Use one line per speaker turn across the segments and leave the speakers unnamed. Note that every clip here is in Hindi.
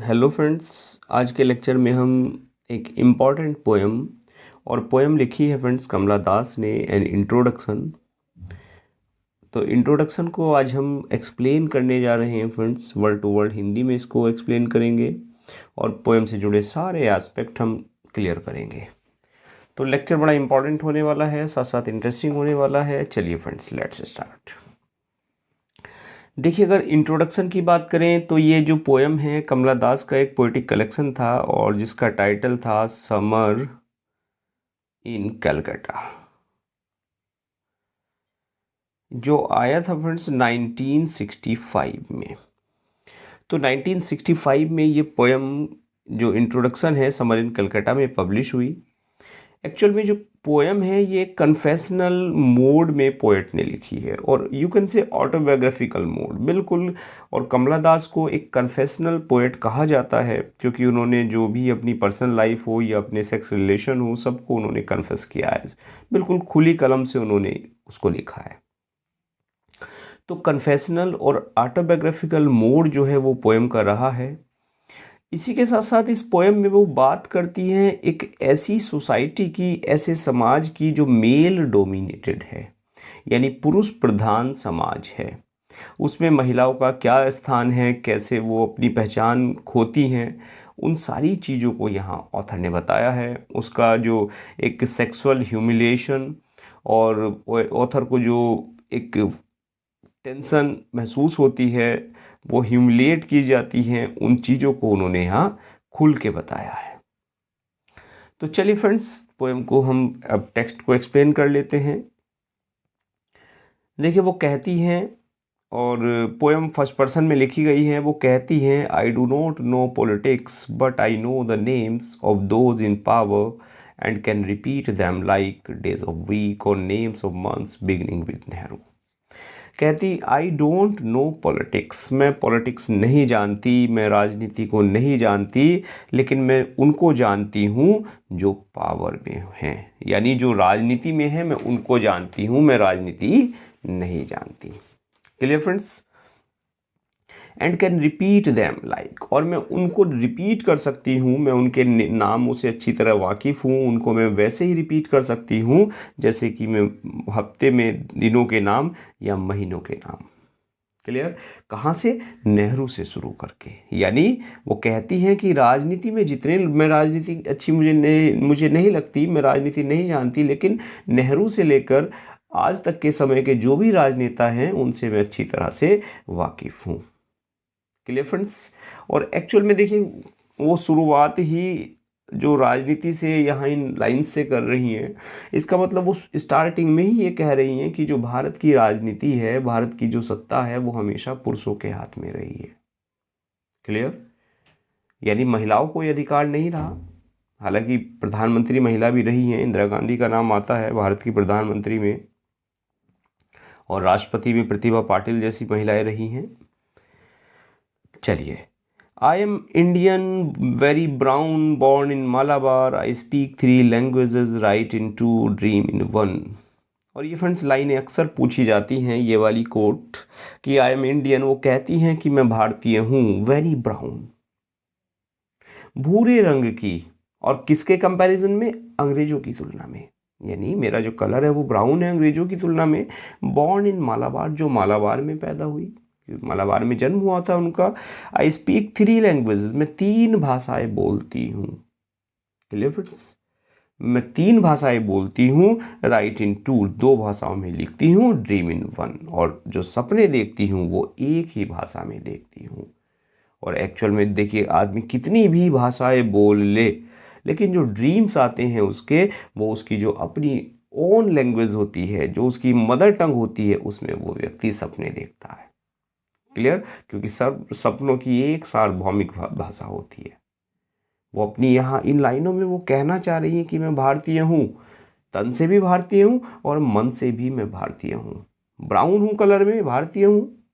हेलो फ्रेंड्स, आज के लेक्चर में हम एक इम्पॉर्टेंट पोएम और पोएम लिखी है फ्रेंड्स कमला दास ने, एन इंट्रोडक्शन। तो इंट्रोडक्शन को आज हम एक्सप्लेन करने जा रहे हैं friends, word to word Hindi में इसको एक्सप्लेन करेंगे और पोएम से जुड़े सारे एस्पेक्ट हम क्लियर करेंगे। तो लेक्चर बड़ा इंपॉर्टेंट होने वाला है, साथ साथ इंटरेस्टिंग होने वाला है। चलिए फ्रेंड्स, लेट्स स्टार्ट। देखिए, अगर इंट्रोडक्शन की बात करें तो ये जो पोएम है कमला दास का एक पोएटिक कलेक्शन था और जिसका टाइटल था समर इन कलकत्ता, जो आया था फ्रेंड्स 1965 में। तो 1965 में ये पोएम जो इंट्रोडक्शन है समर इन कलकत्ता में पब्लिश हुई। एक्चुअल में जो पोएम है ये कन्फेशनल मोड में पोएट ने लिखी है और you can say autobiographical mode बिल्कुल। और कमला दास को एक कन्फेशनल पोएट कहा जाता है क्योंकि उन्होंने जो भी अपनी पर्सनल लाइफ हो या अपने सेक्स रिलेशन हो, सबको उन्होंने कन्फेस किया है। बिल्कुल खुली कलम से उन्होंने उसको लिखा है। तो कन्फेशनल और ऑटोबायोग्राफिकल मोड जो है वो पोएम का रहा है। इसी के साथ साथ इस पोएम में वो बात करती हैं एक ऐसी सोसाइटी की, ऐसे समाज की जो मेल डोमिनेटेड है, यानी पुरुष प्रधान समाज है। उसमें महिलाओं का क्या स्थान है, कैसे वो अपनी पहचान खोती हैं, उन सारी चीज़ों को यहाँ ऑथर ने बताया है। उसका जो एक सेक्सुअल ह्यूमिलिएशन और ऑथर को जो एक टेंशन महसूस होती है, वो ह्यूमिलिएट की जाती हैं, उन चीज़ों को उन्होंने यहाँ खुल के बताया है। तो चलिए फ्रेंड्स, पोएम को हम अब टेक्स्ट को एक्सप्लेन कर लेते हैं। देखिए, वो कहती हैं, और पोएम फर्स्ट पर्सन में लिखी गई है। वो कहती हैं, I do not know politics but I know the names of those in power and can repeat them like days of week or names of months beginning with Nehru. कहती, आई डोंट नो पॉलिटिक्स, मैं पॉलिटिक्स नहीं जानती, मैं राजनीति को नहीं जानती, लेकिन मैं उनको जानती हूँ जो पावर में हैं, यानी जो राजनीति में है मैं उनको जानती हूँ, मैं राजनीति नहीं जानती। Clear friends? And can repeat them like, और मैं उनको रिपीट कर सकती हूँ, मैं उनके नामों से अच्छी तरह वाकिफ़ हूँ, उनको मैं वैसे ही रिपीट कर सकती हूँ जैसे कि मैं हफ्ते में दिनों के नाम या महीनों के नाम। क्लियर? कहाँ से? नेहरू से शुरू करके। यानी वो कहती हैं कि राजनीति में जितने, मैं राजनीति अच्छी मुझे नहीं लगती, मैं राजनीति नहीं जानती, लेकिन नेहरू से लेकर आज तक के समय के जो भी राजनेता हैं उनसे मैं अच्छी तरह से वाकिफ़ हूँ। Clear friends? और एक्चुअल में देखिए, वो शुरुआत ही जो राजनीति से यहाँ इन लाइन से कर रही हैं, इसका मतलब वो स्टार्टिंग में ही ये कह रही हैं कि जो भारत की राजनीति है, भारत की जो सत्ता है, वो हमेशा पुरुषों के हाथ में रही है। क्लियर? यानी महिलाओं को ये अधिकार नहीं रहा। हालांकि प्रधानमंत्री महिला भी रही हैं, इंदिरा गांधी का नाम आता है भारत की प्रधानमंत्री में, और राष्ट्रपति में प्रतिभा पाटिल जैसी महिलाएं रही हैं। चलिए, I am Indian, very brown, born in Malabar. I speak 3 languages, write in 2, dream in 1. और ये फ्रेंड्स लाइनें अक्सर पूछी जाती हैं, ये वाली कोट कि आई एम इंडियन। वो कहती हैं कि मैं भारतीय हूँ, वेरी ब्राउन, भूरे रंग की, और किसके कंपैरिजन में? अंग्रेजों की तुलना में। यानी मेरा जो कलर है वो ब्राउन है अंग्रेजों की तुलना में। बॉर्न इन मालाबार, जो मालाबार में पैदा हुई, मालाबार में जन्म हुआ था उनका। आई स्पीक 3 लैंग्वेजेस, मैं 3 भाषाएं बोलती हूँ। Clear friends? मैं 3 भाषाएं बोलती हूँ। राइट इन 2, 2 भाषाओं में लिखती हूँ। ड्रीम इन 1, और जो सपने देखती हूँ वो एक ही भाषा में देखती हूँ। और एक्चुअल में देखिए, आदमी कितनी भी भाषाएं बोल ले, लेकिन जो ड्रीम्स आते हैं उसके, वो उसकी जो अपनी ओन लैंग्वेज होती है, जो उसकी मदर टंग होती है, उसमें वो व्यक्ति सपने देखता है। क्लियर? क्योंकि सब सपनों की एक सार्वभौमिक भाषा होती है। वो अपनी यहाँ इन लाइनों में वो कहना चाह रही है कि मैं भारतीय हूँ, तन से भी भारतीय हूँ और मन से भी मैं भारतीय हूँ। ब्राउन हूँ कलर में, भारतीय हूँ,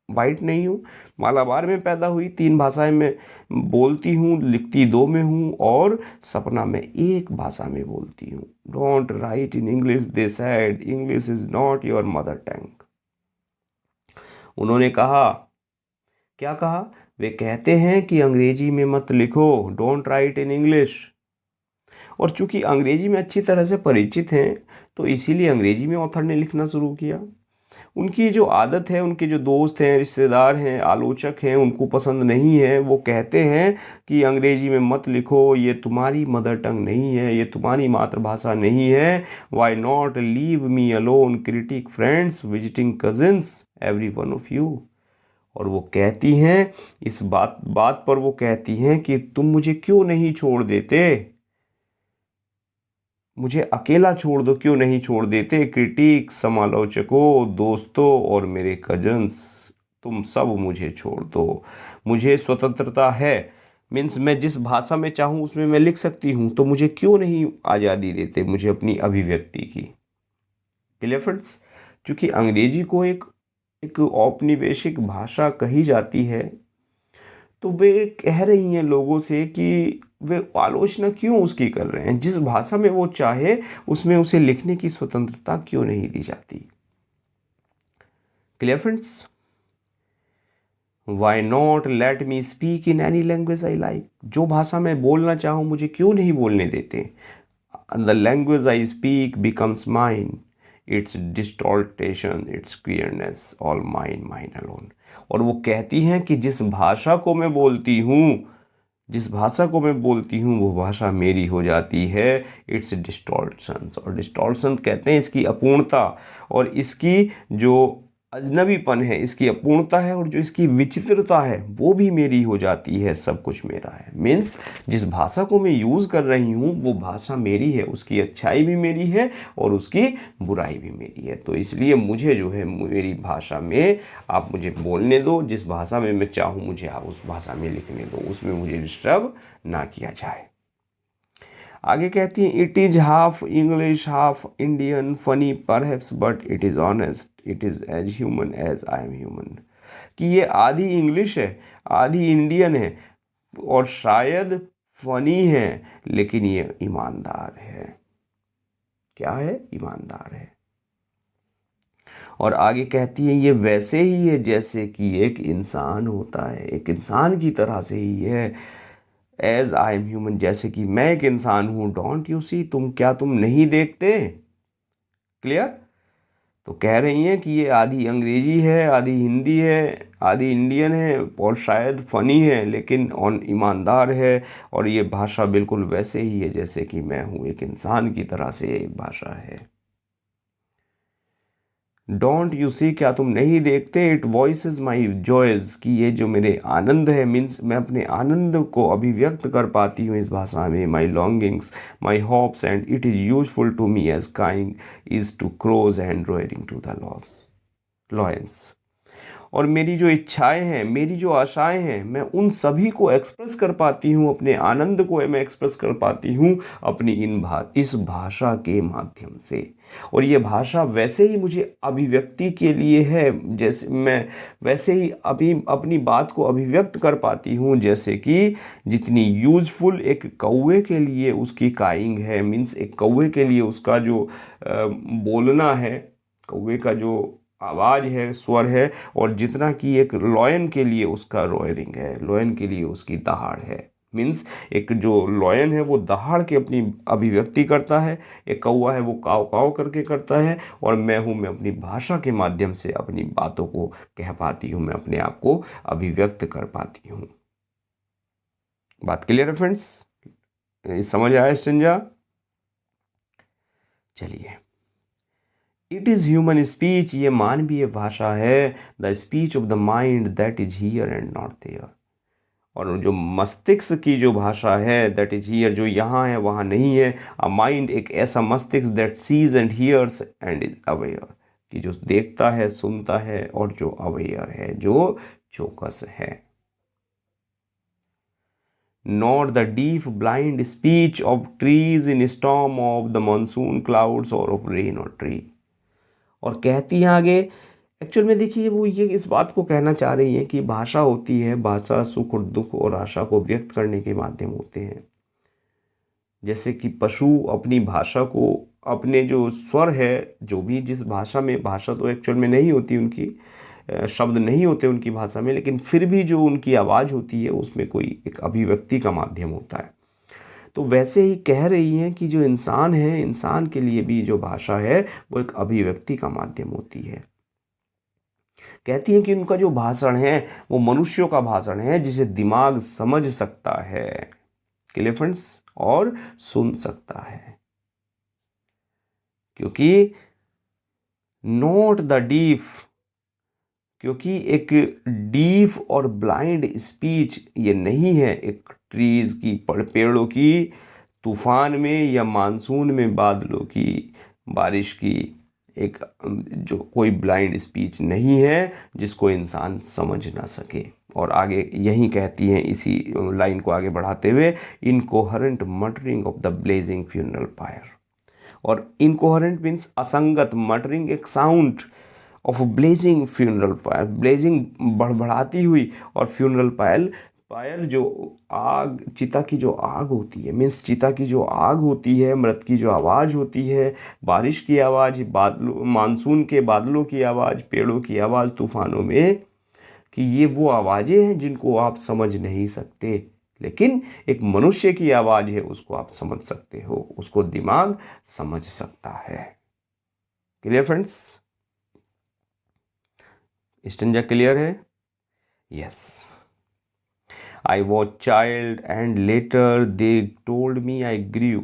वाइट नहीं हूँ। मालाबार में पैदा हुई, 3 भाषाएं मैं बोलती हूँ, लिखती 2 में हूँ, और सपना मैं एक भाषा में बोलती हूँ। Don't write in English, they said, English is not your mother tongue. उन्होंने कहा, क्या कहा? वे कहते हैं कि अंग्रेजी में मत लिखो, डोंट राइट इन इंग्लिश। और चूंकि अंग्रेजी में अच्छी तरह से परिचित हैं, तो इसीलिए अंग्रेजी में ऑथर ने लिखना शुरू किया। उनकी जो आदत है, उनके जो दोस्त हैं, रिश्तेदार हैं, आलोचक हैं, उनको पसंद नहीं है। वो कहते हैं कि अंग्रेजी में मत लिखो, ये तुम्हारी मदर टंग नहीं है, ये तुम्हारी मातृभाषा नहीं है। Why not leave me alone, critic friends, visiting cousins, every one of you. और वो कहती हैं, इस बात बात पर वो कहती हैं कि तुम मुझे क्यों नहीं छोड़ देते, मुझे अकेला छोड़ दो, क्यों नहीं छोड़ देते। क्रिटिक, समालोचकों, दोस्तों और मेरे कजन्स, तुम सब मुझे छोड़ दो। मुझे स्वतंत्रता है, मीन्स मैं जिस भाषा में चाहूँ उसमें मैं लिख सकती हूँ, तो मुझे क्यों नहीं आज़ादी देते मुझे अपनी अभिव्यक्ति की। Clear friends? चूँकि अंग्रेजी को एक एक औपनिवेशिक भाषा कही जाती है, तो वे कह रही हैं लोगों से कि वे आलोचना क्यों उसकी कर रहे हैं, जिस भाषा में वो चाहे उसमें उसे लिखने की स्वतंत्रता क्यों नहीं दी जाती। Clear friends? Why not let me speak in any language I like, जो भाषा में बोलना चाहूँ मुझे क्यों नहीं बोलने देते। The language I speak becomes mine, its distortion, its clearness, all mine, mine alone. और वो कहती हैं कि जिस भाषा को मैं बोलती हूँ, जिस भाषा को मैं बोलती हूँ वो भाषा मेरी हो जाती है। इट्स डिस्टॉर्शंस, और डिस्टॉर्शन कहते हैं इसकी अपूर्णता, और इसकी जो अजनबीपन है, इसकी अपूर्णता है, और जो इसकी विचित्रता है वो भी मेरी हो जाती है। सब कुछ मेरा है, मीन्स जिस भाषा को मैं यूज़ कर रही हूँ वो भाषा मेरी है, उसकी अच्छाई भी मेरी है और उसकी बुराई भी मेरी है। तो इसलिए मुझे जो है मेरी भाषा में आप मुझे बोलने दो, जिस भाषा में मैं चाहूँ मुझे आप उस भाषा में लिखने दो, उसमें मुझे डिस्टर्ब ना किया जाए। आगे कहती हैं, it is half English half Indian, funny perhaps but it is honest, it is as human as I am human. कि ये आधी इंग्लिश है, आधी इंडियन है, और शायद फनी है, लेकिन ये ईमानदार है। क्या है? ईमानदार है। और आगे कहती है, ये वैसे ही है जैसे कि एक इंसान होता है, एक इंसान की तरह से ही है। एज आई एम ह्यूमन, जैसे कि मैं एक इंसान हूँ। डोंट यू सी, तुम नहीं देखते। क्लियर? तो कह रही हैं कि ये आधी अंग्रेजी है, आधी हिंदी है, आधी इंडियन है, और शायद फ़नी है, लेकिन ऑन ईमानदार है। और ये भाषा बिल्कुल वैसे ही है जैसे कि मैं हूँ, एक इंसान की तरह से एक भाषा है। डोंट यू सी, क्या तुम नहीं देखते। इट वॉइसेस माई जॉयज, कि ये जो मेरे आनंद है, मीन्स मैं अपने आनंद को अभिव्यक्त कर पाती हूँ इस भाषा में। My longings, my hopes, and it is useful to me as cawing is to crows and roaring to the lions. और मेरी जो इच्छाएं हैं, मेरी जो आशाएं हैं, मैं उन सभी को एक्सप्रेस कर पाती हूँ, अपने आनंद को मैं एक्सप्रेस कर पाती हूँ अपनी इस भाषा के माध्यम से। और ये भाषा वैसे ही मुझे अभिव्यक्ति के लिए है, जैसे मैं वैसे ही अपनी बात को अभिव्यक्त कर पाती हूँ, जैसे कि जितनी यूजफुल एक कौवे के लिए उसकी काइंग है, मीन्स एक कौवे के लिए उसका जो बोलना है, कौवे का जो आवाज़ है, स्वर है, और जितना कि एक लॉयन के लिए उसका रोयरिंग है, लॉयन के लिए उसकी दहाड़ है। मीन्स एक जो लॉयन है वो दहाड़ के अपनी अभिव्यक्ति करता है, एक कौवा है वो काव काव करके करता है, और मैं अपनी भाषा के माध्यम से अपनी बातों को कह पाती हूँ, मैं अपने आप को अभिव्यक्त कर पाती हूँ। बात क्लियर है फ्रेंड्स? समझ आया स्टेंजा? चलिए, इट इज़ ह्यूमन स्पीच, ये मानवीय भाषा है। The speech of the mind that is here and not there, और जो मस्तिष्क की जो भाषा है, दैट इज हियर, जो यहाँ है वहाँ नहीं है। अ माइंड, एक ऐसा मस्तिष्क, that sees and hears and is aware, कि जो देखता है, सुनता है, और जो अवेयर है, जो चौकस है। Not the deep blind speech of trees in storm of the monsoon clouds और ऑफ रेन और ट्री। और कहती हैं आगे, एक्चुअल में देखिए वो ये इस बात को कहना चाह रही हैं कि भाषा होती है, भाषा सुख और दुख और आशा को व्यक्त करने के माध्यम होते हैं। जैसे कि पशु अपनी भाषा को, अपने जो स्वर है, जो भी जिस भाषा में, भाषा तो एक्चुअल में नहीं होती उनकी, शब्द नहीं होते उनकी भाषा में, लेकिन फिर भी जो उनकी आवाज़ होती है उसमें कोई एक अभिव्यक्ति का माध्यम होता है। तो वैसे ही कह रही हैं कि जो इंसान है, इंसान के लिए भी जो भाषा है वो एक अभिव्यक्ति का माध्यम होती है। कहती हैं कि उनका जो भाषण है वो मनुष्यों का भाषण है जिसे दिमाग समझ सकता है, क्लियर फ्रेंड्स, और सुन सकता है। क्योंकि नॉट द डीफ, क्योंकि एक डीफ और ब्लाइंड स्पीच ये नहीं है एक ट्रीज की, पेड़ों की, तूफान में या मानसून में बादलों की, बारिश की, एक जो कोई ब्लाइंड स्पीच नहीं है जिसको इंसान समझ ना सके। और आगे यही कहती हैं इसी लाइन को आगे बढ़ाते हुए, incoherent muttering of the blazing funeral fire. और इनकोहरेंट मीन्स असंगत, मटरिंग एक sound of blazing funeral fire, blazing बड़बड़ाती हुई, और फ्यूनरल फायर, फायर जो आग, चिता की जो आग होती है, मीन्स चिता की जो आग होती है, मृत की जो आवाज़ होती है, बारिश की आवाज़, बादलों, मानसून के बादलों की आवाज़, पेड़ों की आवाज़ तूफानों में, कि ये वो आवाज़ें हैं जिनको आप समझ नहीं सकते, लेकिन एक मनुष्य की आवाज़ है उसको आप समझ सकते हो, उसको दिमाग समझ सकता है। Clear friends? स्टेंजा क्लियर है? Yes. I was child and later they told me I grew.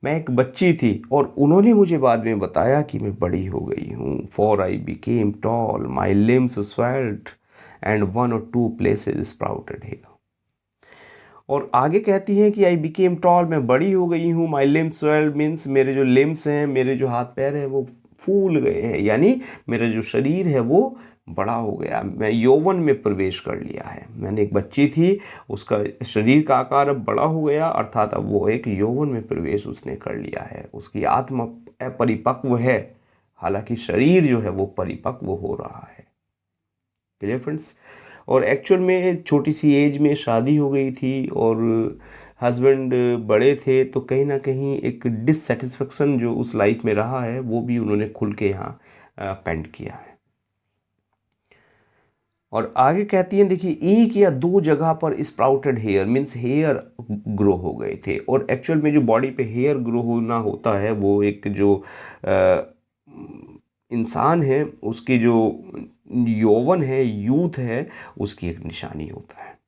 मैं एक बच्ची थी और उन्होंने मुझे बाद में बताया कि मैं बड़ी हो गई हूँ। For I became tall, my limbs swelled and 1 or 2 places sprouted here। और आगे कहती हैं कि आई बिकेम टॉल, मैं बड़ी हो गई हूँ। माई लिम्स स्वेल्ड मीन्स मेरे जो लिम्स हैं, मेरे जो हाथ पैर हैं वो फूल गए हैं, यानी मेरा जो शरीर है वो बड़ा हो गया, मैं यौवन में प्रवेश कर लिया है। मैंने एक बच्ची थी, उसका शरीर का आकार अब बड़ा हो गया, अर्थात अब वो एक यौवन में प्रवेश उसने कर लिया है। उसकी आत्मा अपरिपक्व है, हालांकि शरीर जो है वो परिपक्व हो रहा है। Clear friends? और एक्चुअल में छोटी सी एज में शादी हो गई थी और हस्बैंड बड़े थे, तो कहीं ना कहीं एक डिससेटिस्फेक्शन जो उस लाइफ में रहा है वो भी उन्होंने खुल के यहाँ पेंट किया है। और आगे कहती हैं, देखिए, एक या 2 जगह पर sprouted hair means hair grow हो गए थे। और एक्चुअल में जो बॉडी पे हेयर ग्रो होना होता है वो एक जो इंसान है उसकी जो यौवन है, यूथ है, उसकी एक निशानी होता है।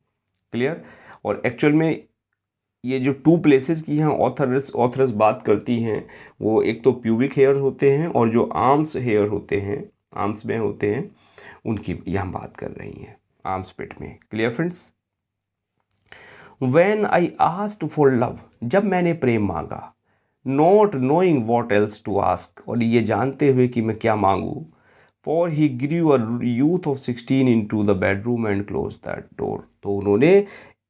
क्लियर? और एक्चुअल में ये जो 2 प्लेसेस की यहाँ ऑथरस बात करती हैं, वो एक तो प्यूबिक हेयर होते हैं और जो आर्म्स हेयर होते हैं, आर्म्स में होते हैं, उनकी यहाँ बात कर रही हैं, आर्म्स पिट में। Clear friends? When I asked for love, जब मैंने प्रेम मांगा, not knowing what else to ask, और ये जानते हुए कि मैं क्या मांगूँ, for he grew a youth of 16 into the bedroom and closed that door। तो उन्होंने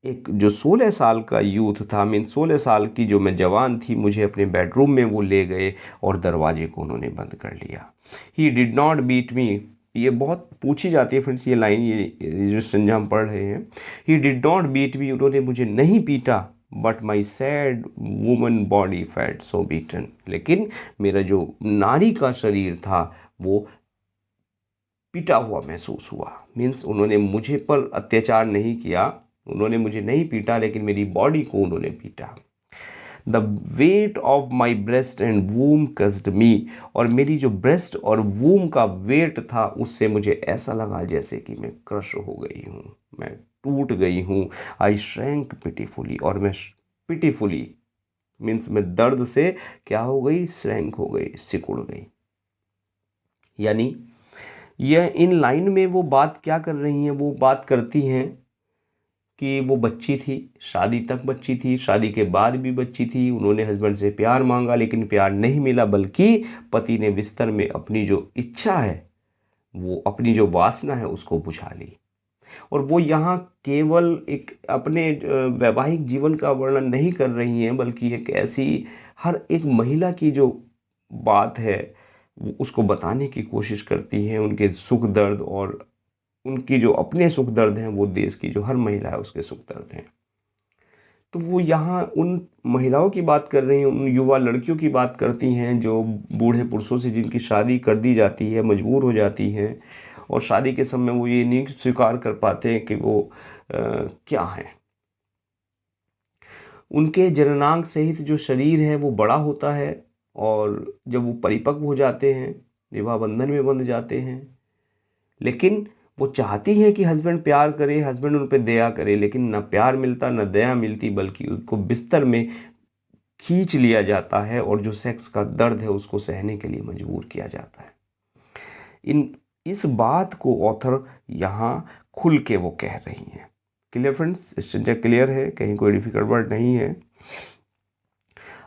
एक जो 16 साल का यूथ था, मीन 16 साल की जो मैं जवान थी, मुझे अपने बेडरूम में वो ले गए और दरवाजे को उन्होंने बंद कर लिया। He did not beat me, ये बहुत पूछी जाती है फ्रेंड्स ये लाइन, ये जो स्टेंजा हम पढ़ रहे हैं। He did not beat me, उन्होंने मुझे नहीं पीटा, but my sad woman body felt so beaten, लेकिन मेरा जो नारी का शरीर था वो पीटा हुआ महसूस हुआ। मीन्स उन्होंने मुझे पर अत्याचार नहीं किया, उन्होंने मुझे नहीं पीटा, लेकिन मेरी बॉडी को उन्होंने पीटा। The weight of my breast and womb crushed me, और मेरी जो ब्रेस्ट और वूम का वेट था उससे मुझे ऐसा लगा जैसे कि मैं क्रश हो गई हूँ, मैं टूट गई हूँ। आई श्रैंक पिटीफुली, और मैं पिटीफुली मीन्स मैं दर्द से क्या हो गई, श्रैंक हो गई, सिकुड़ गई। यानी यह इन लाइन में वो बात क्या कर रही हैं, वो बात करती हैं कि वो बच्ची थी, शादी तक बच्ची थी, शादी के बाद भी बच्ची थी, उन्होंने हस्बैंड से प्यार मांगा लेकिन प्यार नहीं मिला, बल्कि पति ने बिस्तर में अपनी जो इच्छा है, वो अपनी जो वासना है उसको बुझा ली। और वो यहाँ केवल एक अपने वैवाहिक जीवन का वर्णन नहीं कर रही हैं, बल्कि एक ऐसी हर एक महिला की जो बात है उसको बताने की कोशिश करती हैं, उनके सुख दर्द और उनकी जो अपने सुख दर्द हैं, वो देश की जो हर महिला है उसके सुख दर्द हैं। तो वो यहाँ उन महिलाओं की बात कर रही हैं, उन युवा लड़कियों की बात करती हैं जो बूढ़े पुरुषों से जिनकी शादी कर दी जाती है, मजबूर हो जाती हैं, और शादी के समय वो ये नहीं स्वीकार कर पाते हैं कि वो क्या है। उनके जननांग सहित जो शरीर है वो बड़ा होता है और जब वो परिपक्व हो जाते हैं, विवाह बंधन में बंध जाते हैं, लेकिन वो चाहती हैं कि हस्बैंड प्यार करे, हस्बैंड उन पर दया करे, लेकिन न प्यार मिलता न दया मिलती, बल्कि उनको बिस्तर में खींच लिया जाता है और जो सेक्स का दर्द है उसको सहने के लिए मजबूर किया जाता है। इस बात को ऑथर यहाँ खुल के वो कह रही हैं। क्लियर फ्रेंड्स, स्ट्रक्चर क्लियर है, कहीं कोई डिफिकल्ट वर्ड नहीं है।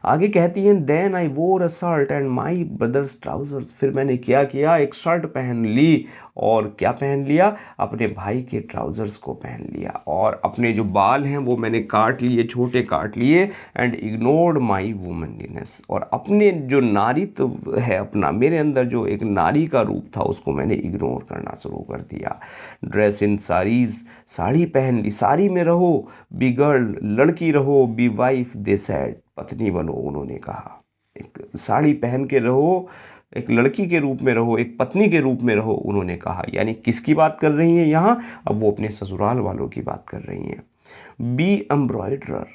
आगे कहती हैं then I wore a shirt and my brother's trousers, फिर मैंने क्या किया, एक शर्ट पहन ली और क्या पहन लिया, अपने भाई के ट्राउजर्स को पहन लिया और अपने जो बाल हैं वो मैंने काट लिए, छोटे काट लिए, एंड इग्नोर्ड माई वुमनलीनेस, और अपने जो नारीत्व है अपना, मेरे अंदर जो एक नारी का रूप था उसको मैंने इग्नोर करना शुरू कर दिया। ड्रेस इन साड़ीज, साड़ी पहन ली, साड़ी में रहो, बी गर्ल, लड़की रहो, बी वाइफ दे सैड, पत्नी बनो, उन्होंने कहा। एक साड़ी पहन के रहो, एक लड़की के रूप में रहो, एक पत्नी के रूप में रहो, उन्होंने कहा। यानी किसकी बात कर रही हैं यहाँ, अब वो अपने ससुराल वालों की बात कर रही हैं। बी एम्ब्रॉयडरर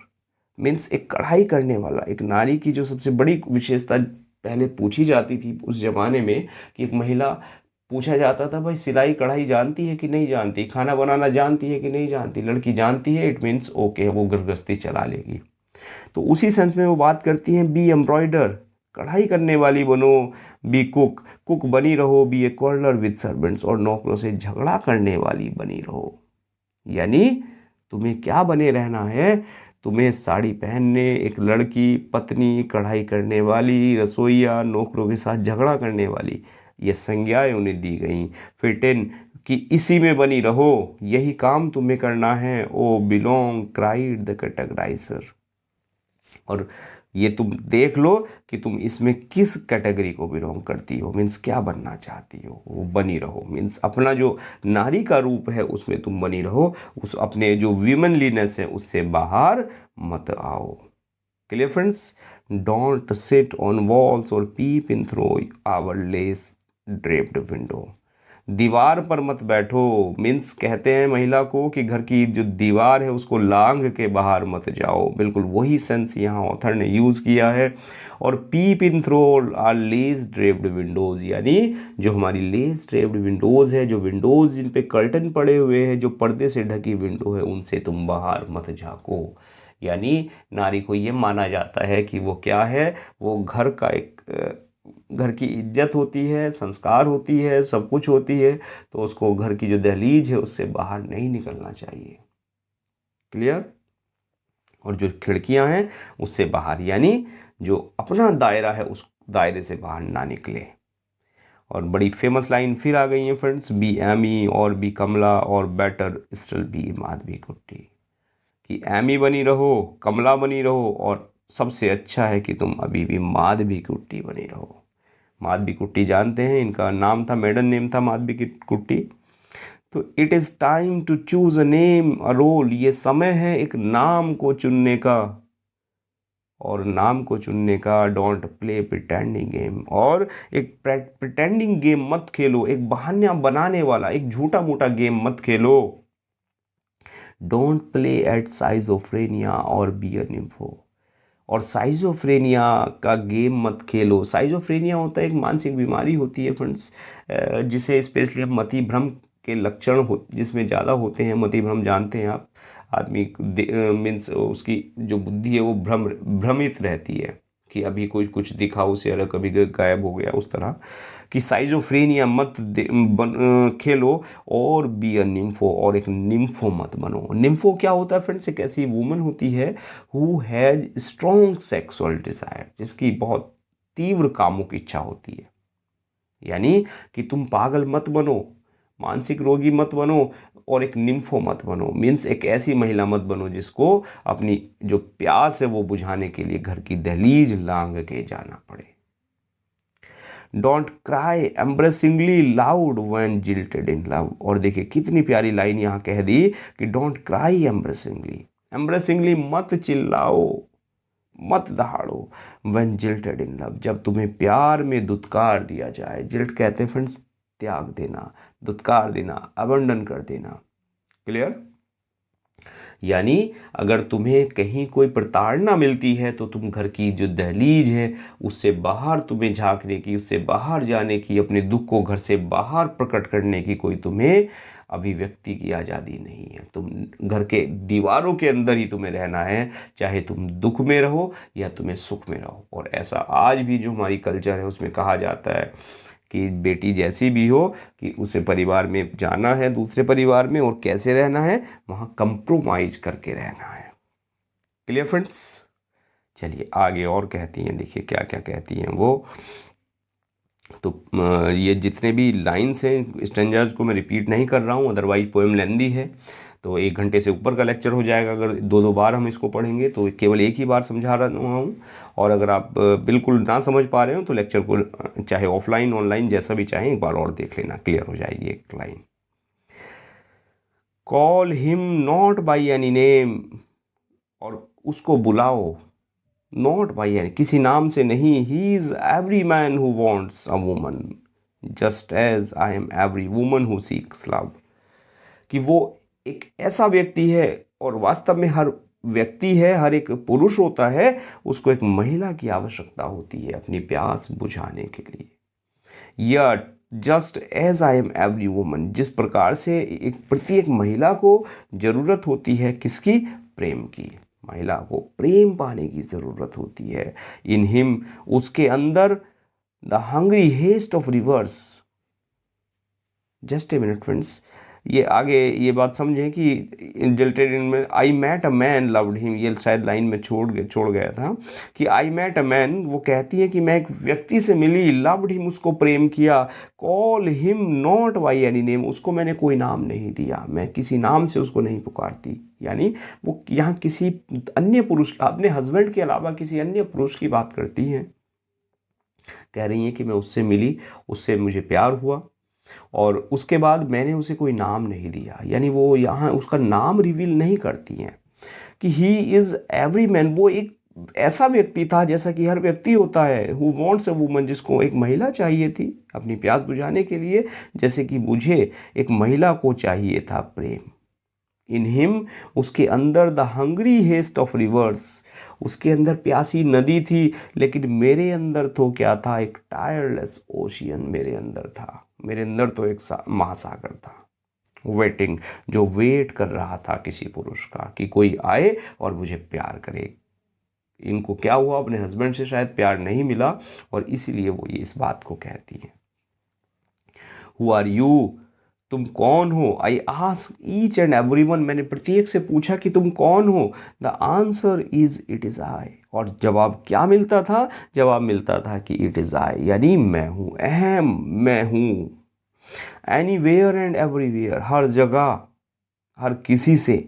मीन्स एक कढ़ाई करने वाला। एक नारी की जो सबसे बड़ी विशेषता पहले पूछी जाती थी उस जमाने में कि एक महिला, पूछा जाता था भाई सिलाई कढ़ाई जानती है कि नहीं जानती, खाना बनाना जानती है कि नहीं जानती, लड़की जानती है, इट मीन्स ओके वो गृहस्थी चला लेगी। तो उसी सेंस में वो बात करती हैं बी एम्ब्रॉयडर, कढ़ाई करने वाली बनो, बी कुक, कुक बनी रहो, बी ए क्वार्रलर विद सर्वेंट्स, और नौकरों से झगड़ा करने वाली बनी रहो। यानी तुम्हें क्या बने रहना है, तुम्हें साड़ी पहनने, एक लड़की, पत्नी, कढ़ाई करने वाली, रसोइया, नौकरों के साथ झगड़ा करने वाली, ये संज्ञाएं उन्हें दी गई। फिर 10 कि इसी में बनी रहो, यही काम तुम्हें करना है। ओ बिलोंग, क्राइड द कैटेगराइजर, और ये तुम देख लो कि तुम इसमें किस कैटेगरी को बिलोंग करती हो, मीन्स क्या बनना चाहती हो, वो बनी रहो। मीन्स अपना जो नारी का रूप है उसमें तुम बनी रहो, उस अपने जो विमेनलीनेस है उससे बाहर मत आओ। Clear friends, don't sit on walls or peep in through our lace draped window, दीवार पर मत बैठो, मीन्स कहते हैं महिला को कि घर की जो दीवार है उसको लांघ के बाहर मत जाओ। बिल्कुल वही सेंस यहाँ ऑथर ने यूज़ किया है। और peep in through our lace draped windows, यानी जो हमारी लेस ड्रेप्ड विंडोज़ है, जो विंडोज़ जिन पे कर्टन पड़े हुए हैं, जो पर्दे से ढकी विंडो है, उनसे तुम बाहर मत झाँको। यानी नारी को ये माना जाता है कि वो क्या है, वो घर का एक घर की इज्जत होती है, संस्कार होती है, सब कुछ होती है, तो उसको घर की जो दहलीज है उससे बाहर नहीं निकलना चाहिए। क्लियर, और जो खिड़कियां हैं उससे बाहर, यानी जो अपना दायरा है उस दायरे से बाहर ना निकले। और बड़ी फेमस लाइन फिर आ गई है फ्रेंड्स, बी एमी और बी कमला और बेटर स्टिल बी माधवी कुट्टी, कि एमी बनी रहो, कमला बनी रहो, और सबसे अच्छा है कि तुम अभी भी माधवी कुट्टी बनी रहो। माधवी कुट्टी जानते हैं, इनका नाम था, मेडन नेम था माधवी कुट्टी। तो it is time to choose a name a role, ये समय है एक नाम को चुनने का, और नाम को चुनने का। डोंट प्ले प्रिटेंडिंग गेम, और एक प्रिटेंडिंग गेम मत खेलो, एक बहाना बनाने वाला एक झूठा मूठा गेम मत खेलो। डोंट प्ले एट साइजोफ्रेनिया और बियर निम्फो, और साइजोफ्रेनिया का गेम मत खेलो। साइजोफ्रेनिया होता है एक मानसिक बीमारी होती है फ्रेंड्स, जिसे स्पेशली हम मति भ्रम के लक्षण हो जिसमें ज़्यादा होते हैं। मति भ्रम जानते हैं आप, आदमी मीन्स उसकी जो बुद्धि है वो भ्रमित रहती है कि अभी कोई कुछ दिखा उसे और कभी गायब हो गया, उस तरह कि साइजोफ्रेनिया मत खेलो। और बी अ निम्फो, और एक निम्फो मत बनो। निम्फो क्या होता है फ्रेंड्स, एक ऐसी वूमन होती है who has strong sexual desire, जिसकी बहुत तीव्र कामुक इच्छा होती है। यानी कि तुम पागल मत बनो, मानसिक रोगी मत बनो, और एक निम्फो मत बनो, मीन्स एक ऐसी महिला मत बनो जिसको अपनी जो प्यास है वो बुझाने के लिए घर की दहलीज लांघ के जाना पड़े। Don't cry embarrassingly loud when jilted in love, और देखिए कितनी प्यारी लाइन यहाँ कह दी कि डोंट क्राई एम्ब्रेसिंगली, एम्ब्रेसिंगली मत चिल्लाओ, मत दहाड़ो, व्हेन जिल्टेड इन लव, जब तुम्हें प्यार में दुत्कार दिया जाए। जिल्ट कहते हैं फ्रेंड्स त्याग देना, दुत्कार देना, अबंडन कर देना। क्लियर? यानी अगर तुम्हें कहीं कोई प्रताड़ना मिलती है तो तुम घर की जो दहलीज है उससे बाहर तुम्हें झांकने की, उससे बाहर जाने की, अपने दुख को घर से बाहर प्रकट करने की कोई तुम्हें अभिव्यक्ति की आज़ादी नहीं है। तुम घर के दीवारों के अंदर ही तुम्हें रहना है, चाहे तुम दुख में रहो या तुम्हें सुख में रहो। और ऐसा आज भी जो हमारी कल्चर है उसमें कहा जाता है कि बेटी जैसी भी हो कि उसे परिवार में जाना है, दूसरे परिवार में, और कैसे रहना है, वहाँ कंप्रोमाइज करके रहना है। Clear friends? चलिए आगे और कहती हैं, देखिए क्या क्या कहती हैं वो। तो ये जितने भी लाइंस हैं स्टैंजार्स को मैं रिपीट नहीं कर रहा हूँ, अदरवाइज पोएम लेंदी है तो 1 घंटे से ऊपर का लेक्चर हो जाएगा। अगर 2-2 बार हम इसको पढ़ेंगे तो केवल एक ही बार समझा रहा हूँ। और अगर आप बिल्कुल ना समझ पा रहे हो तो लेक्चर को चाहे ऑफलाइन ऑनलाइन जैसा भी चाहें एक बार और देख लेना, क्लियर हो जाएगी एक line. Call him not by any name, और उसको बुलाओ नॉट बाई एनी, किसी नाम से नहीं। He is every man who wants a woman just as I am every woman who seeks love, कि वो एक ऐसा व्यक्ति है और वास्तव में हर व्यक्ति है, हर एक पुरुष होता है, उसको एक महिला की आवश्यकता होती है अपनी प्यास बुझाने के लिए। या just as I am every woman, जिस प्रकार से एक प्रत्येक महिला को ज़रूरत होती है किसकी? प्रेम की। महिला को प्रेम पाने की ज़रूरत होती है। इन हिम, उसके अंदर, the hungry haste of rivers. Just a minute friends, ये आगे ये बात समझें कि जिल्टेड में I met a man loved him, ये शायद लाइन में छोड़ गया था कि आई मैट अ मैन, वो कहती है कि मैं एक व्यक्ति से मिली, लव्ड हिम, उसको प्रेम किया, call him not by any name, उसको मैंने कोई नाम नहीं दिया, मैं किसी नाम से उसको नहीं पुकारती। यानी वो यहाँ किसी अन्य पुरुष, अपने हस्बैंड के अलावा किसी अन्य पुरुष की बात करती हैं। कह रही हैं कि मैं उससे मिली, उससे मुझे प्यार हुआ और उसके बाद मैंने उसे कोई नाम नहीं दिया। यानी वो यहाँ उसका नाम रिवील नहीं करती हैं कि ही इज़ एवरी मैन, वो एक ऐसा व्यक्ति था जैसा कि हर व्यक्ति होता है, हु वांट्स अ वुमन, जिसको एक महिला चाहिए थी अपनी प्यास बुझाने के लिए, जैसे कि मुझे एक महिला को चाहिए था प्रेम। इन हिम, उसके अंदर, the hungry haste of rivers, उसके अंदर प्यासी नदी थी, लेकिन मेरे अंदर तो क्या था? एक टायरलेस ओशियन मेरे अंदर था। मेरे अंदर तो एक महासागर था, वेटिंग, जो वेट कर रहा था किसी पुरुष का कि कोई आए और मुझे प्यार करे। इनको क्या हुआ? अपने हस्बैंड से शायद प्यार नहीं मिला और इसीलिए वो ये इस बात को कहती हैं। हु आर यू, तुम कौन हो? I ask each and every one, मैंने प्रत्येक से पूछा कि तुम कौन हो। The answer is it is आई, और जवाब क्या मिलता था? जवाब मिलता था कि इट इज़ आई, यानी मैं हूँ, अहम मैं हूँ। एनी वेयर एंड एवरीवेयर, हर जगह, हर किसी से।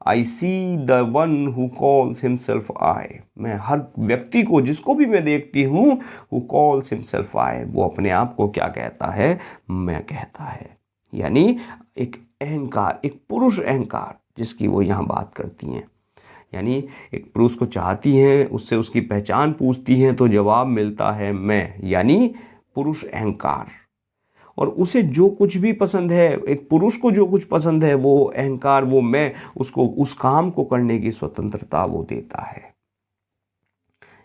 I see the one who calls himself I, मैं हर व्यक्ति को, जिसको भी मैं देखती हूँ, हु कॉल्स हिमसेल्फ आई, वो अपने आप को क्या कहता है? मैं कहता है। यानी एक अहंकार, एक पुरुष अहंकार जिसकी वो यहाँ बात करती हैं। यानी एक पुरुष को चाहती हैं, उससे उसकी पहचान पूछती हैं तो जवाब मिलता है मैं, यानी पुरुष अहंकार। और उसे जो कुछ भी पसंद है, एक पुरुष को जो कुछ पसंद है, वो अहंकार, वो मैं, उसको उस काम को करने की स्वतंत्रता वो देता है।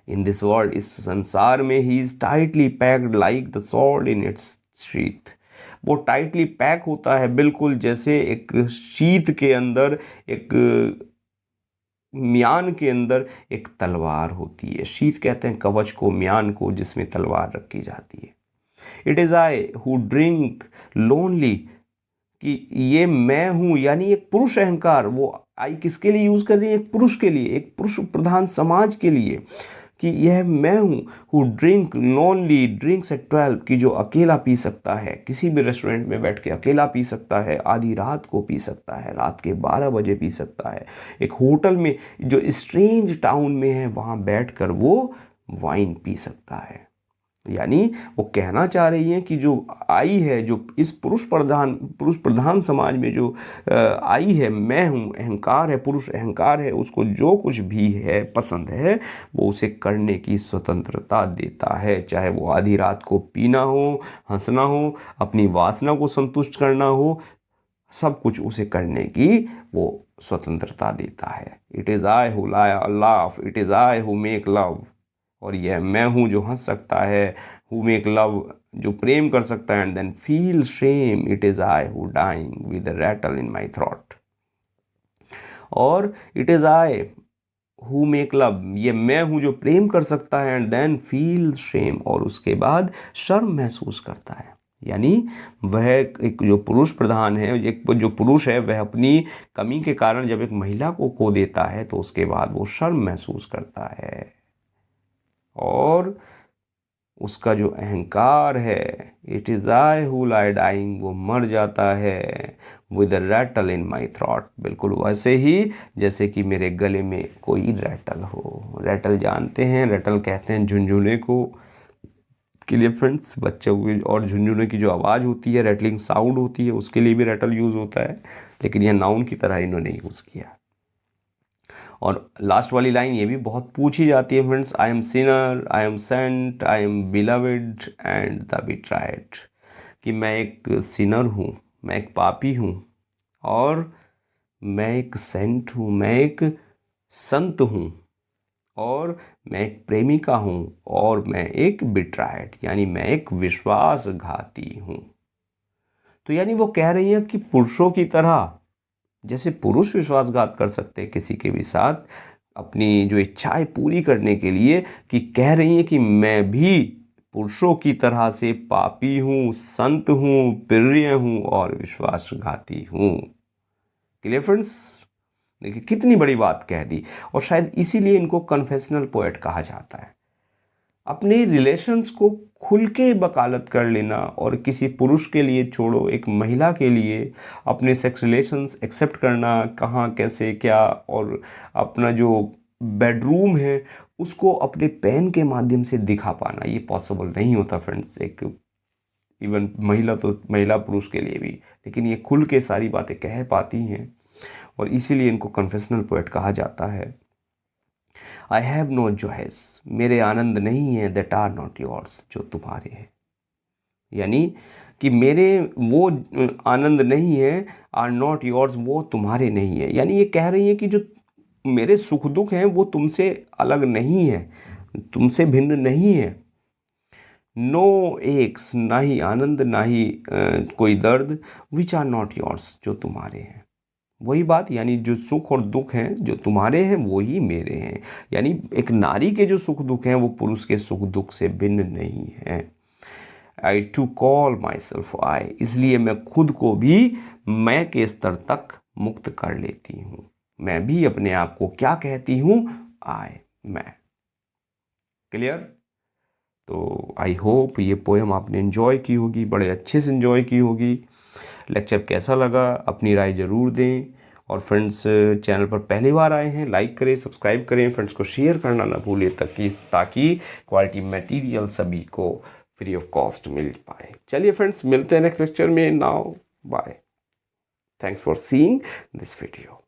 इन दिस वर्ल्ड, इस संसार में, he is tightly packed like the sword in its sheath, वो टाइटली पैक होता है बिल्कुल जैसे एक शीत के अंदर, एक म्यान के अंदर एक तलवार होती है। शीत कहते हैं कवच को, म्यान को, जिसमें तलवार रखी जाती है। It is I who drink lonely, कि ये मैं हूँ, यानी एक पुरुष अहंकार, वो आई किसके लिए यूज़ कर रही है? एक पुरुष के लिए, एक पुरुष प्रधान समाज के लिए, कि यह मैं हूँ। Who drink lonely drinks at 12, कि जो अकेला पी सकता है, किसी भी रेस्टोरेंट में बैठ के अकेला पी सकता है, आधी रात को पी सकता है, रात के 12 बजे पी सकता है, एक होटल में जो स्ट्रेंज टाउन में है वहाँ बैठ कर वो वाइन पी सकता है। यानी वो कहना चाह रही हैं कि जो आई है, जो इस पुरुष प्रधान समाज में जो आई है, मैं हूँ, अहंकार है, पुरुष अहंकार है, उसको जो कुछ भी है पसंद है वो उसे करने की स्वतंत्रता देता है। चाहे वो आधी रात को पीना हो, हंसना हो, अपनी वासना को संतुष्ट करना हो, सब कुछ उसे करने की वो स्वतंत्रता देता है। It is I who laugh, it is I who make love. और यह मैं हूँ जो हंस सकता है, हु मेक लव, जो प्रेम कर सकता है, and then feel shame, it is I who dying with a rattle in my throat. और it is I who make love, ये मैं हूँ जो प्रेम कर सकता है, एंड देन फील शेम, और उसके बाद शर्म महसूस करता है। यानी वह एक जो पुरुष प्रधान है, एक जो पुरुष है, वह अपनी कमी के कारण जब एक महिला को खो देता है तो उसके बाद वो शर्म महसूस करता है। और उसका जो अहंकार है, it is I who lie dying, वो मर जाता है with a rattle in my throat. बिल्कुल वैसे ही जैसे कि मेरे गले में कोई रैटल हो। रैटल जानते हैं, रैटल कहते हैं झुनझुने को। के लिए फ्रेंड्स, बच्चों की और झुनझुने की जो आवाज़ होती है, रैटलिंग साउंड होती है, उसके लिए भी रैटल यूज़ होता है, लेकिन यह नाउन की तरह इन्होंने यूज़ किया। और लास्ट वाली लाइन ये भी बहुत पूछी जाती है friends, I am sinner, I am saint, I am beloved and the betrayed. कि मैं एक सिनर हूँ, मैं एक पापी हूँ, और मैं एक सेंट हूँ, मैं एक संत हूँ, और मैं एक प्रेमिका हूँ, और मैं एक बिट्राइड यानी मैं एक विश्वासघाती हूँ। तो यानी वो कह रही हैं कि पुरुषों की तरह, जैसे पुरुष विश्वासघात कर सकते हैं किसी के भी साथ अपनी जो इच्छाएं पूरी करने के लिए, कि कह रही हैं कि मैं भी पुरुषों की तरह से पापी हूँ, संत हूँ, प्रिय हूँ और विश्वासघाती हूँ। Clear friends? देखिए कितनी बड़ी बात कह दी। और शायद इसीलिए इनको कन्फेशनल पोएट कहा जाता है। अपने रिलेशंस को खुल के वकालत कर लेना, और किसी पुरुष के लिए छोड़ो, एक महिला के लिए अपने सेक्स रिलेशंस एक्सेप्ट करना, कहाँ कैसे क्या, और अपना जो बेडरूम है उसको अपने पेन के माध्यम से दिखा पाना, ये पॉसिबल नहीं होता फ्रेंड्स, एक इवन महिला तो महिला पुरुष के लिए भी, लेकिन ये खुल के सारी बातें कह पाती हैं, और इसीलिए इनको कन्फेशनल पोएट कहा जाता है। आई हैव नो जॉयस, मेरे आनंद नहीं है, दैट आर नॉट योर्स, जो तुम्हारे हैं। यानी कि मेरे वो आनंद नहीं है, आर नॉट योर्स, वो तुम्हारे नहीं है। यानी ये कह रही है कि जो मेरे सुख दुख हैं वो तुमसे अलग नहीं है, तुमसे भिन्न नहीं है। नो एक्स, ना ही आनंद, ना ही कोई दर्द, विच आर नॉट योर्स, जो तुम्हारे हैं। वही बात, यानी जो सुख और दुख हैं जो तुम्हारे हैं वो ही मेरे हैं। यानी एक नारी के जो सुख दुख हैं वो पुरुष के सुख दुख से भिन्न नहीं है। I too call myself I, इसलिए मैं खुद को भी मैं के स्तर तक मुक्त कर लेती हूँ। मैं भी अपने आप को क्या कहती हूँ? आई, मैं। क्लियर? तो आई होप ये पोएम आपने एंजॉय की होगी, बड़े अच्छे से एंजॉय की होगी। लेक्चर कैसा लगा अपनी राय ज़रूर दें। और फ्रेंड्स, चैनल पर पहली बार आए हैं, लाइक करें, सब्सक्राइब करें, फ्रेंड्स को शेयर करना ना भूलें, ताकि क्वालिटी मटेरियल सभी को फ्री ऑफ कॉस्ट मिल पाए। चलिए फ्रेंड्स, मिलते हैं नेक्स्ट लेक्चर में। Now bye, thanks for seeing this video.